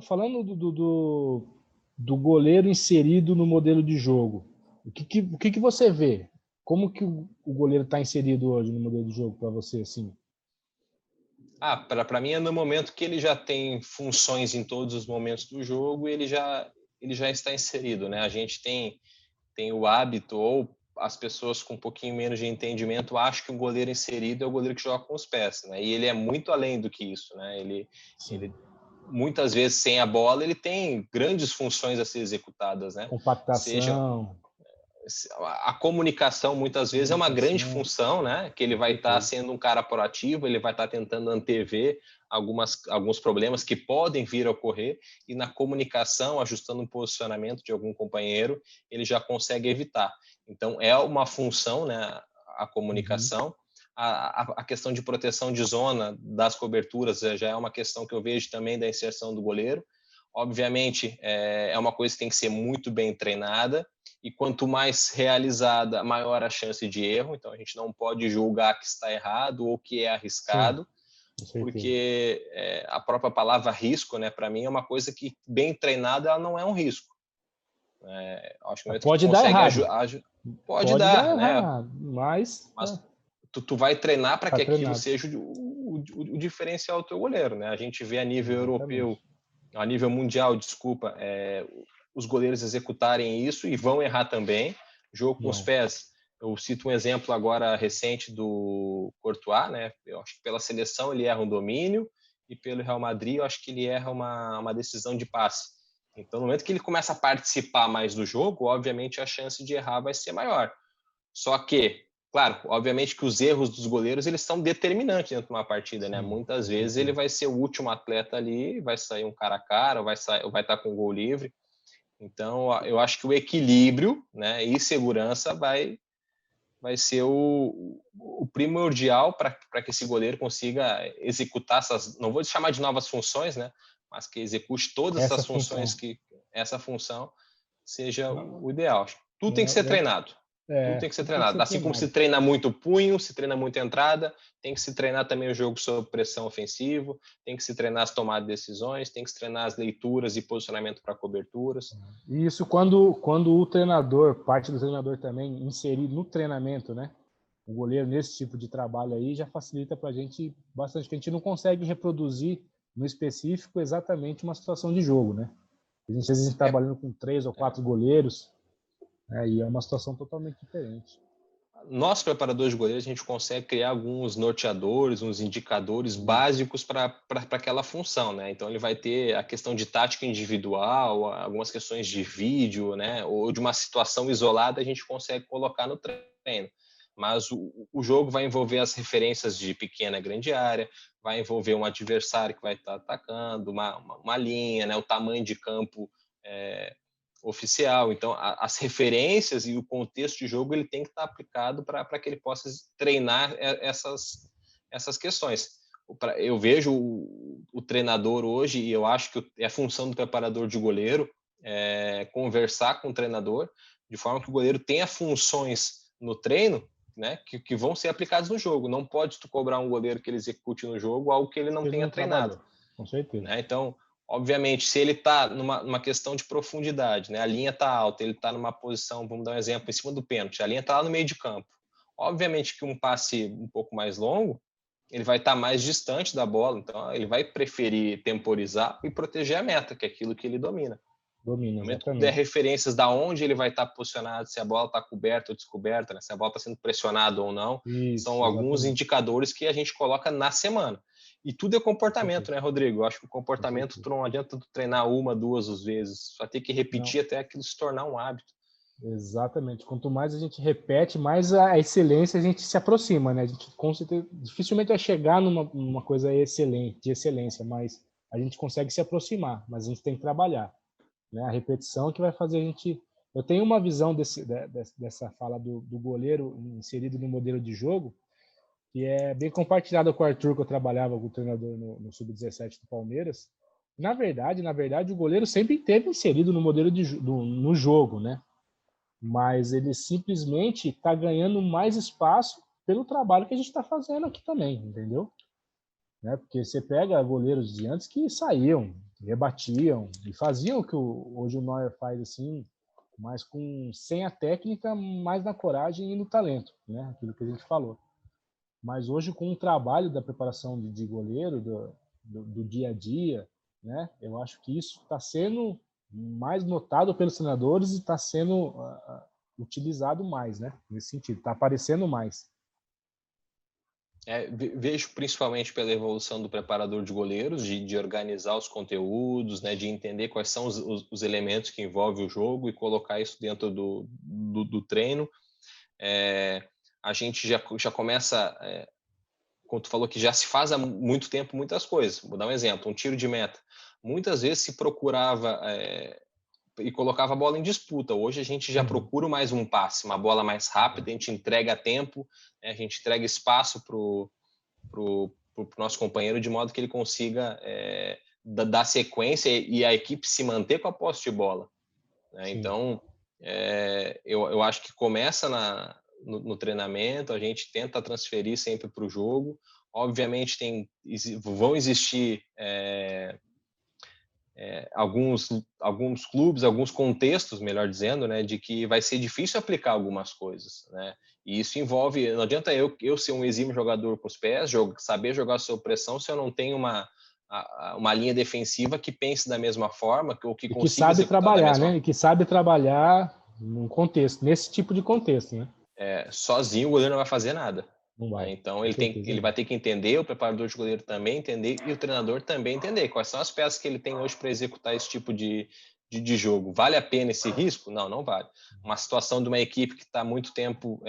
Falando do goleiro inserido no modelo de jogo, o que você vê? Como que o goleiro está inserido hoje no modelo de jogo para você, assim? Para mim é no momento que ele já tem funções em todos os momentos do jogo, ele já está inserido, né? A gente tem o hábito, ou as pessoas com um pouquinho menos de entendimento acham que o goleiro inserido é o goleiro que joga com os pés, né? E ele é muito além do que isso, né? Ele muitas vezes sem a bola ele tem grandes funções a ser executadas, né? Seja Compactação. a comunicação muitas vezes é uma grande função, né? Que ele vai estar sendo um cara proativo, ele vai estar tentando antever alguns problemas que podem vir a ocorrer, e na comunicação, ajustando um posicionamento de algum companheiro, ele já consegue evitar. Então, é uma função, né? A comunicação. A questão de proteção de zona das coberturas já é uma questão que eu vejo também da inserção do goleiro. Obviamente, é uma coisa que tem que ser muito bem treinada, e quanto mais realizada, maior a chance de erro. Então, a gente não pode julgar que está errado ou que é arriscado, porque a própria palavra risco, né, para mim, é uma coisa que, bem treinada, ela não é um risco. Acho que pode dar errado. Pode dar, né? Errado, mas tu vai treinar para que aquilo seja o diferencial do teu goleiro, né? A gente vê a nível europeu, a nível mundial, desculpa, os goleiros executarem isso e vão errar também. Jogo com os pés. Eu cito um exemplo agora recente do Courtois, né? Eu acho que pela seleção ele erra um domínio, e pelo Real Madrid eu acho que ele erra uma decisão de passe. Então, no momento que ele começa a participar mais do jogo, obviamente a chance de errar vai ser maior. Só que, claro, obviamente que os erros dos goleiros eles são determinantes dentro de uma partida, né? Muitas vezes ele vai ser o último atleta ali, vai sair um cara a cara, vai estar com o gol livre. Então, eu acho que o equilíbrio, né, e segurança vai ser o primordial para que esse goleiro consiga executar essas, não vou chamar de novas funções, né, mas que execute todas essas funções, que essa função seja o ideal. Tudo tem que ser treinado. Tudo tem que ser treinado. Assim como se treina muito punho, se treina muito entrada, tem que se treinar também o jogo sob pressão ofensivo, tem que se treinar as tomadas de decisões, tem que se treinar as leituras e posicionamento para coberturas. Isso quando o treinador, parte do treinador também, inserir no treinamento, né? O goleiro nesse tipo de trabalho aí já facilita para a gente bastante, que a gente não consegue reproduzir no específico exatamente uma situação de jogo, né? A gente às vezes trabalhando com 3 ou 4 goleiros, e é uma situação totalmente diferente. Nós, preparadores de goleiros, a gente consegue criar alguns norteadores, uns indicadores básicos para aquela função, né? Então, ele vai ter a questão de tática individual, algumas questões de vídeo, né? Ou de uma situação isolada, a gente consegue colocar no treino. Mas o jogo vai envolver as referências de pequena e grande área, vai envolver um adversário que vai estar atacando, uma linha, né? O tamanho de campo oficial. Então, as referências e o contexto de jogo ele tem que estar aplicado para que ele possa treinar essas questões. Eu vejo o treinador hoje, e eu acho que é a função do preparador de goleiro conversar com o treinador, de forma que o goleiro tenha funções no treino, né, que vão ser aplicadas no jogo. Não pode tu cobrar um goleiro que ele execute no jogo algo que ele não tenha treinado. Com certeza. Né? Então, obviamente, se ele está numa questão de profundidade, né? A linha está alta, ele está numa posição, vamos dar um exemplo, em cima do pênalti, a linha está lá no meio de campo. Obviamente que um passe um pouco mais longo, ele vai estar mais distante da bola, então ele vai preferir temporizar e proteger a meta, que é aquilo que ele domina. Domina, exatamente. No momento que der referências da onde ele vai estar posicionado, se a bola está coberta ou descoberta, né? Se a bola está sendo pressionada ou não, são alguns indicadores que a gente coloca na semana. E tudo é comportamento, né, Rodrigo? Eu acho que o comportamento não adianta tu treinar uma, duas vezes. Só tem que repetir até aquilo se tornar um hábito. Exatamente. Quanto mais a gente repete, mais a excelência a gente se aproxima, né? A gente com certeza, dificilmente vai chegar numa coisa excelente, de excelência, mas a gente consegue se aproximar, mas a gente tem que trabalhar, né? A repetição que vai fazer a gente... Eu tenho uma visão dessa fala do goleiro inserido no modelo de jogo, que é bem compartilhada com o Arthur, que eu trabalhava com o treinador no Sub-17 do Palmeiras. Na verdade, o goleiro sempre esteve inserido no modelo no jogo, né? Mas ele simplesmente está ganhando mais espaço pelo trabalho que a gente está fazendo aqui também, entendeu? Né? Porque você pega goleiros de antes que saíam, rebatiam e faziam o que hoje o Neuer faz assim, mas sem a técnica, mais na coragem e no talento, né? Aquilo que a gente falou. Mas hoje, com o trabalho da preparação de goleiro, do dia a dia, né? Eu acho que isso está sendo mais notado pelos treinadores e está sendo utilizado mais, né? Nesse sentido, está aparecendo mais. Vejo principalmente pela evolução do preparador de goleiros, de organizar os conteúdos, né, de entender quais são os elementos que envolvem o jogo e colocar isso dentro do treino. A gente já começa, como tu falou, que já se faz há muito tempo muitas coisas. Vou dar um exemplo, um tiro de meta. Muitas vezes se procurava e colocava a bola em disputa. Hoje a gente já procura mais um passe, uma bola mais rápida, a gente entrega a tempo, né? A gente entrega espaço para o nosso companheiro de modo que ele consiga dar sequência e a equipe se manter com a posse de bola, né? Então, eu acho que começa no treinamento, a gente tenta transferir sempre para o jogo. Obviamente vão existir alguns clubes, alguns contextos, melhor dizendo, né, de que vai ser difícil aplicar algumas coisas, né? E isso envolve, não adianta eu ser um exímio jogador com os pés, saber jogar sob pressão, se eu não tenho uma linha defensiva que pense da mesma forma, ou que consiga sabe trabalhar, né? E que sabe trabalhar num contexto, nesse tipo de contexto, né? Sozinho o goleiro não vai fazer nada. Não vai. Então ele vai ter que entender, o preparador de goleiro também entender e o treinador também entender quais são as peças que ele tem hoje para executar esse tipo de jogo. Vale a pena esse risco? Não, não vale. Uma situação de uma equipe que está muito tempo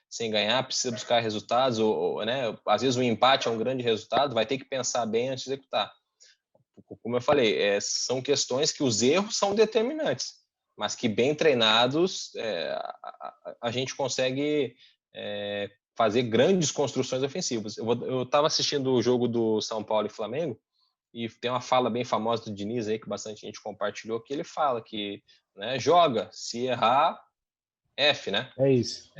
sem ganhar, precisa buscar resultados, né, às vezes o empate é um grande resultado, vai ter que pensar bem antes de executar. Como eu falei, são questões que os erros são determinantes, mas que bem treinados a gente consegue fazer grandes construções ofensivas. Eu estava assistindo o jogo do São Paulo e Flamengo e tem uma fala bem famosa do Diniz aí que bastante gente compartilhou, que ele fala que, né, joga, se errar, F, né? É isso.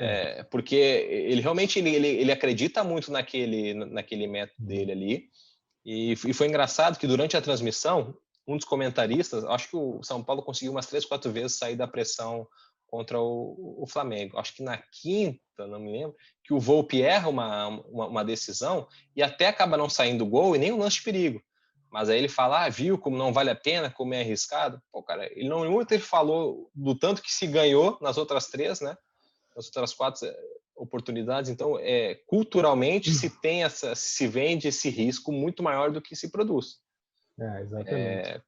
Porque ele realmente ele acredita muito naquele método dele ali. E foi engraçado que durante a transmissão, um dos comentaristas, acho que o São Paulo conseguiu umas 3, 4 vezes sair da pressão contra o Flamengo. Acho que na quinta, não me lembro, que o Volpi erra uma decisão e até acaba não saindo gol e nem um lance de perigo. Mas aí ele fala, viu como não vale a pena, como é arriscado. Pô, cara, ele não muito ele falou do tanto que se ganhou nas outras 3, né? Nas outras 4 oportunidades. Então, culturalmente se vende esse risco muito maior do que se produz. Exatamente.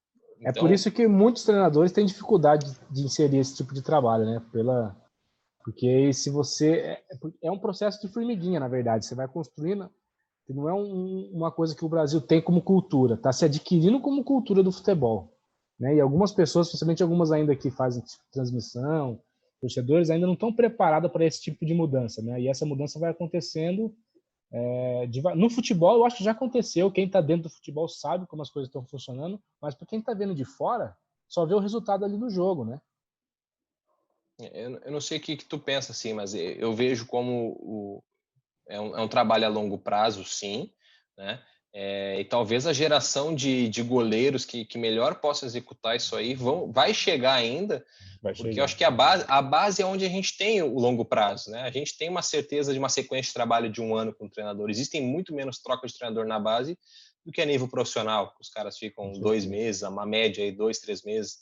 Então, por isso que muitos treinadores têm dificuldade de inserir esse tipo de trabalho, né? Porque se você é um processo de formiguinha, na verdade, você vai construindo, não é uma coisa que o Brasil tem como cultura, está se adquirindo como cultura do futebol, né? E algumas pessoas, principalmente algumas ainda que fazem transmissão, torcedores ainda não estão preparados para esse tipo de mudança, né? E essa mudança vai acontecendo no futebol. Eu acho que já aconteceu. Quem está dentro do futebol sabe como as coisas estão funcionando, mas para quem está vendo de fora, só vê o resultado ali no jogo, né? Eu não sei o que tu pensa, assim, mas eu vejo como é um trabalho a longo prazo, sim, né? E talvez a geração de goleiros que melhor possa executar isso aí vai chegar ainda, porque eu acho que a base é onde a gente tem o longo prazo, né? A gente tem uma certeza de uma sequência de trabalho de um ano com o treinador. Existem muito menos trocas de treinador na base do que a nível profissional. Os caras ficam 2 meses, uma média aí 2, 3 meses.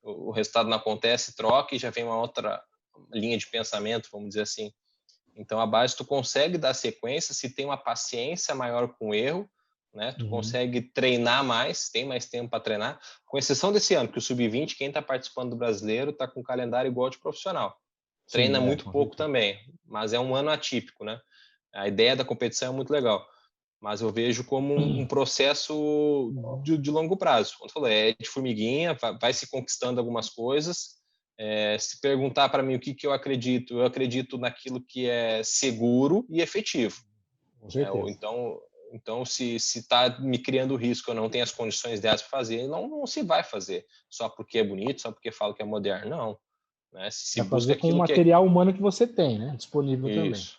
O resultado não acontece, troca e já vem uma outra linha de pensamento, vamos dizer assim. Então, a base tu consegue dar sequência se tem uma paciência maior com o erro, né? Tu consegue treinar mais, tem mais tempo para treinar, com exceção desse ano, que o Sub-20, quem está participando do brasileiro, está com um calendário igual de profissional. Treina muito pouco também, mas é um ano atípico, né? A ideia da competição é muito legal, mas eu vejo como um processo de longo prazo. Como tu falou, é de formiguinha, vai se conquistando algumas coisas. Se perguntar para mim o que eu acredito naquilo que é seguro e efetivo. Com certeza. Então se está me criando risco, eu não tenho as condições ideais para fazer, não se vai fazer só porque é bonito, só porque falo que é moderno, não. Né? Se busca fazer com o material humano que você tem, né? Disponível também. Isso.